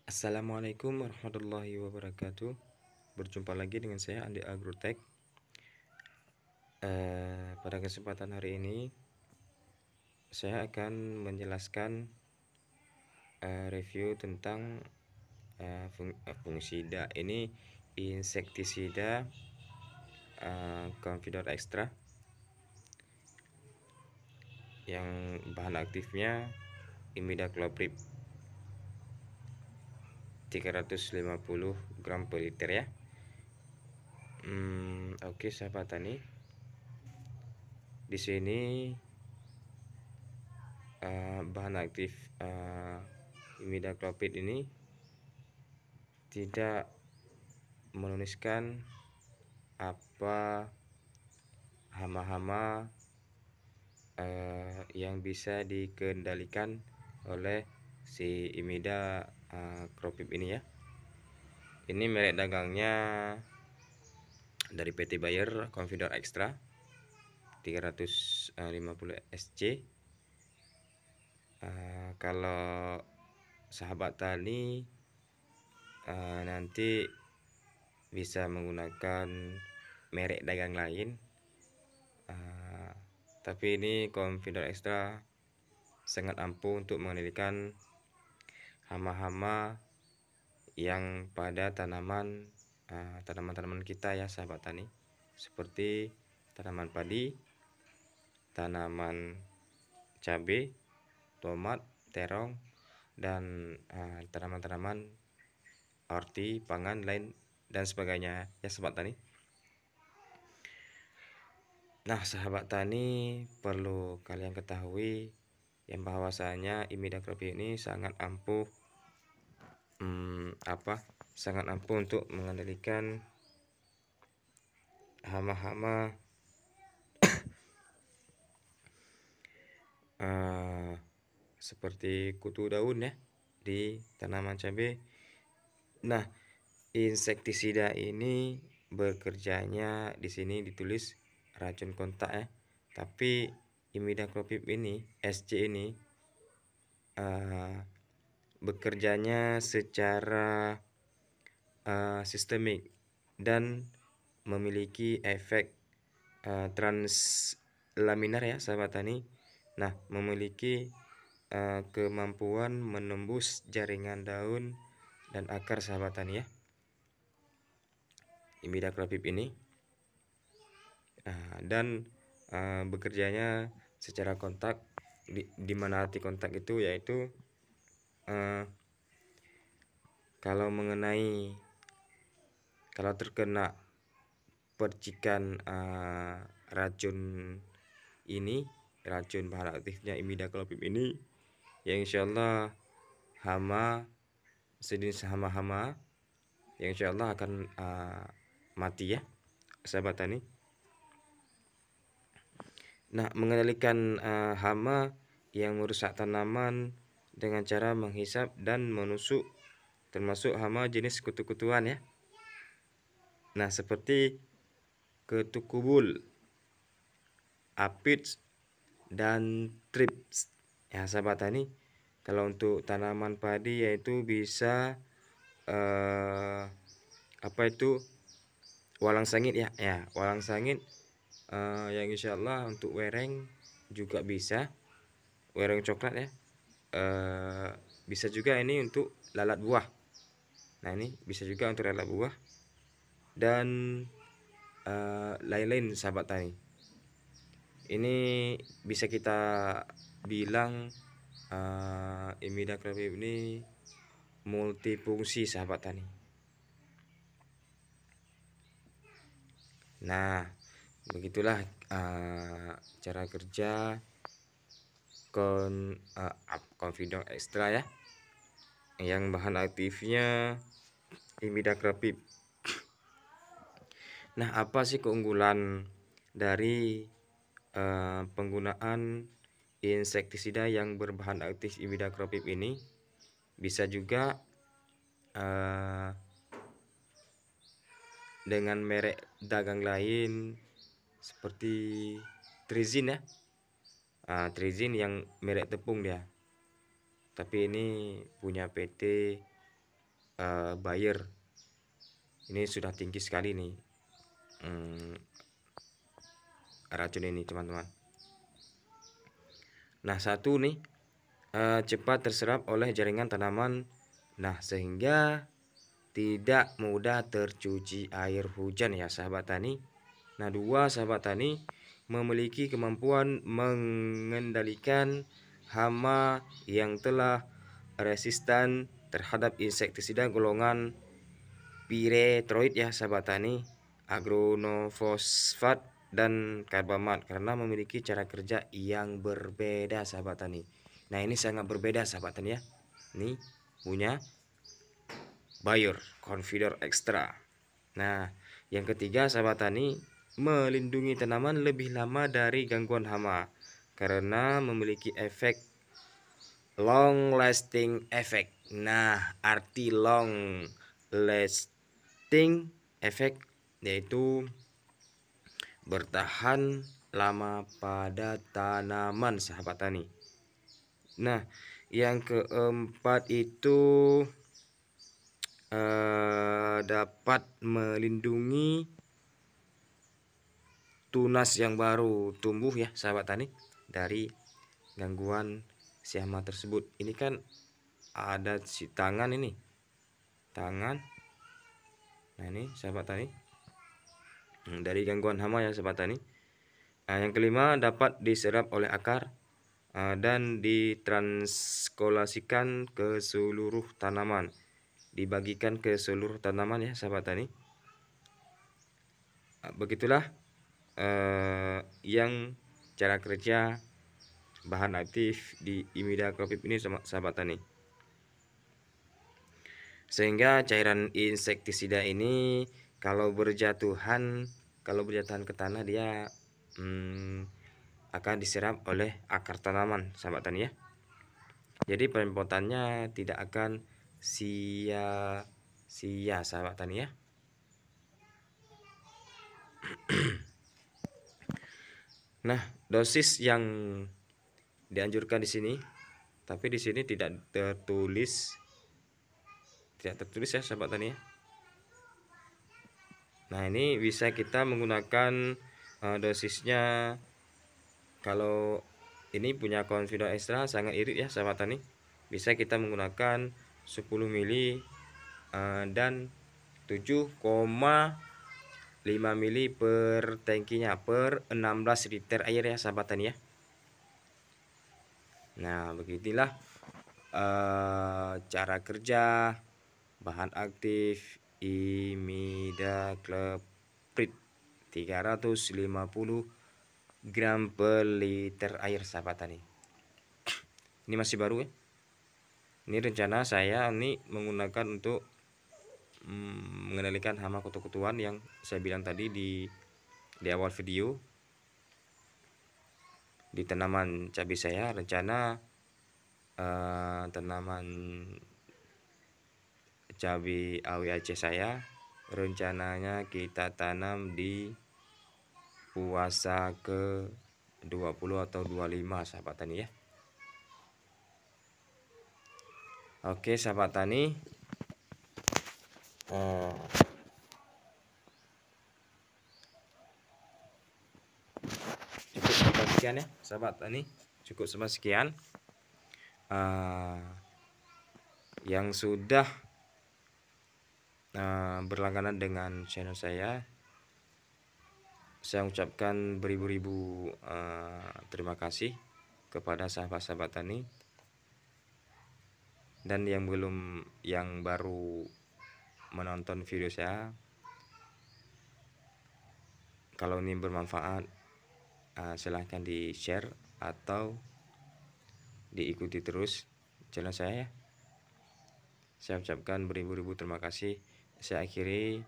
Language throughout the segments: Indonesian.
Assalamualaikum warahmatullahi wabarakatuh. Berjumpa lagi dengan saya Andi Agrotech. Pada kesempatan hari ini saya akan menjelaskan review tentang fungisida. Ini insektisida Confidor Extra yang bahan aktifnya imidacloprid 350 gram per liter ya. Oke, sahabat tani. Di sini bahan aktif imidacloprid ini tidak menuliskan apa hama-hama yang bisa dikendalikan oleh si imidacloprid ini ya. Ini merek dagangnya dari PT Bayer Confidor Extra 350 SC. Kalau sahabat tani nanti bisa menggunakan merek dagang lain, tapi ini Confidor Extra sangat ampuh untuk mengendalikan hama-hama yang pada tanaman-tanaman kita ya sahabat tani, seperti tanaman padi, tanaman cabai, tomat, terong, dan tanaman-tanaman horti, pangan lain dan sebagainya ya sahabat tani. Nah, sahabat tani perlu kalian ketahui yang bahwasanya imidacloprid ini sangat ampuh untuk mengendalikan hama-hama seperti kutu daun ya di tanaman cabai. Nah, insektisida ini bekerjanya di sini ditulis racun kontak ya. Tapi imidacloprid ini SC ini bekerjanya secara sistemik dan memiliki efek translaminar ya sahabat tani. Nah, memiliki kemampuan menembus jaringan daun dan akar sahabat tani ya. Imidacloprid ini dan bekerjanya secara kontak, di mana arti kontak itu yaitu kalau terkena percikan racun ini, racun bahan aktifnya imidacloprid ini, ya insyaallah sejenis hama-hama yang insyaallah akan mati ya sahabat tani. Nah, mengendalikan hama yang merusak tanaman dengan cara menghisap dan menusuk, termasuk hama jenis kutu-kutuan ya. Nah, seperti ketukubul, aphids, dan thrips ya sahabat tani. Kalau untuk tanaman padi yaitu bisa walang sangit ya, walang sangit yang insyaallah untuk wereng juga bisa, wereng coklat ya. Bisa juga ini untuk lalat buah. Nah, ini bisa juga untuk lalat buah dan lain-lain sahabat tani. Ini bisa kita bilang imidacloprid ini multifungsi sahabat tani. Nah, begitulah cara kerja Confidor Extra ya, yang bahan aktifnya imidacloprid. Nah, apa sih keunggulan dari penggunaan insektisida yang berbahan aktif imidacloprid ini? Bisa juga dengan merek dagang lain seperti Trizin ya, Trizin yang merek tepung dia, tapi ini punya PT Bayer. Ini sudah tinggi sekali nih racun ini teman-teman. Nah, satu nih cepat terserap oleh jaringan tanaman. Nah, sehingga tidak mudah tercuci air hujan ya sahabat tani. Nah, dua sahabat tani memiliki kemampuan mengendalikan hama yang telah resisten terhadap insektisida golongan piretroid ya sahabat tani, agronofosfat dan karbamat, karena memiliki cara kerja yang berbeda sahabat tani. Nah, ini sangat berbeda sahabat tani ya. Ini punya Bayer Confidor Extra. Nah, yang ketiga sahabat tani, melindungi tanaman lebih lama dari gangguan hama karena memiliki efek long lasting effect. Nah, arti long lasting effect yaitu bertahan lama pada tanaman sahabat tani. Nah, yang keempat itu dapat melindungi tunas yang baru tumbuh ya sahabat tani dari gangguan si hama tersebut. Ini kan ada si tangan ini, tangan. Nah, ini sahabat tani dari gangguan hama ya sahabat tani. Nah, yang kelima dapat diserap oleh akar dan ditranskolasikan ke seluruh tanaman, dibagikan ke seluruh tanaman ya sahabat tani. Begitulah yang cara kerja bahan aktif di imidacloprid ini sahabat tani. Sehingga cairan insektisida ini kalau berjatuhan ke tanah dia akan diserap oleh akar tanaman sahabat tani ya. Jadi penyemprotannya tidak akan sia-sia sahabat tani ya. Nah, dosis yang dianjurkan di sini, tapi di sini tidak tertulis ya sahabat tani ya. Nah, ini bisa kita menggunakan dosisnya. Kalau ini punya Confidor Extra sangat irit ya sahabat tani, bisa kita menggunakan 10 mili dan 7,5 mili per tangkinya per 16 liter air ya sahabat tani ya. Nah, beginilah cara kerja bahan aktif imidacloprid 350 gram per liter air sahabat tani. Ini masih baru ya. Ini rencana saya ini menggunakan untuk mengendalikan hama kutu-kutuan yang saya bilang tadi di awal video. Di tanaman cabai saya rencana tanaman cabai AWAC saya rencananya kita tanam di puasa ke 20 atau 25 sahabat tani ya. Oke sahabat tani, cukup sampai sekian ya sahabat tani, cukup sampai sekian yang sudah berlangganan dengan channel saya ucapkan beribu-ribu terima kasih kepada sahabat-sahabat tani. Dan yang baru menonton video saya, kalau ini bermanfaat silahkan di share atau diikuti terus channel saya ya. Saya ucapkan beribu-ribu terima kasih. Saya akhiri,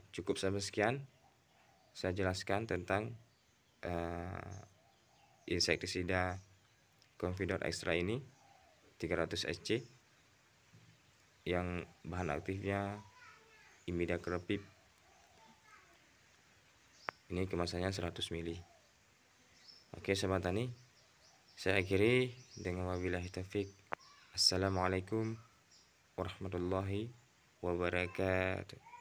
cukup sampai sekian saya jelaskan tentang insektisida Confidor Extra ini 300 SC yang bahan aktifnya imidacloprid. Ini kemasannya 100 ml. Oke sahabat tani, saya akhiri dengan wabillahi taufik. Assalamualaikum warahmatullahi wabarakatuh.